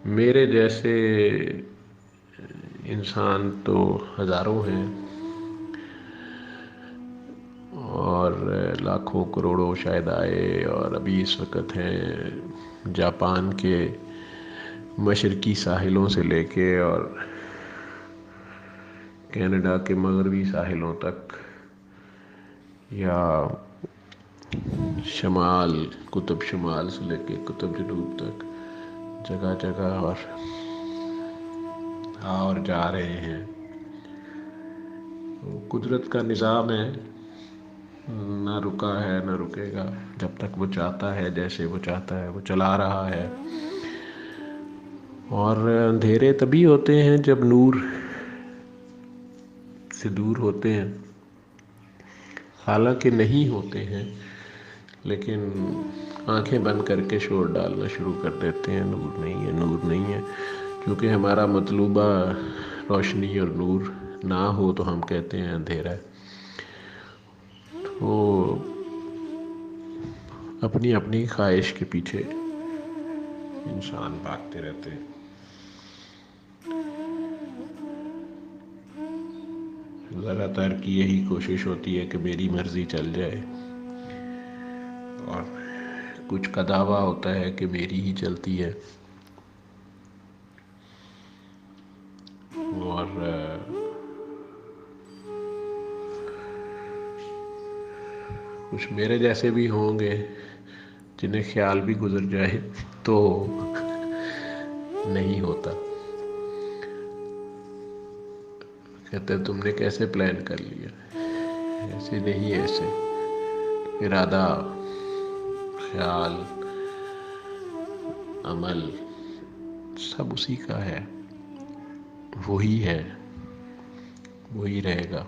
میرے جیسے انسان تو ہزاروں ہیں، اور لاکھوں کروڑوں شاید آئے، اور ابھی اس وقت ہیں جاپان کے مشرقی ساحلوں سے لے کے اور کینیڈا کے مغربی ساحلوں تک، یا شمال قطب شمال سے لے کے قطب جنوب تک، جگہ جگہ اور جا رہے ہیں۔ قدرت کا نظام ہے، نہ رکا ہے نہ رکے گا، جب تک وہ چاہتا ہے، جیسے وہ چاہتا ہے وہ چلا رہا ہے۔ اور اندھیرے تبھی ہوتے ہیں جب نور سے دور ہوتے ہیں، حالانکہ نہیں ہوتے ہیں، لیکن آنکھیں بند کر کے شور ڈالنا شروع کر دیتے ہیں، نور نہیں ہے، نور نہیں ہے۔ کیونکہ ہمارا مطلوبہ روشنی اور نور نہ ہو تو ہم کہتے ہیں اندھیرا ہے۔ تو اپنی اپنی خواہش کے پیچھے انسان بھاگتے رہتے ہیں۔ زیادہ تر کی یہی کوشش ہوتی ہے کہ میری مرضی چل جائے، اور کچھ کا دعویٰ ہوتا ہے کہ میری ہی چلتی ہے، اور کچھ میرے جیسے بھی ہوں گے جنہیں خیال بھی گزر جائے تو نہیں ہوتا۔ کہتے ہیں تم نے کیسے پلان کر لیا؟ ایسے نہیں، ایسے ارادہ، خیال، عمل سب اسی کا ہے، وہی ہے، وہی رہے گا۔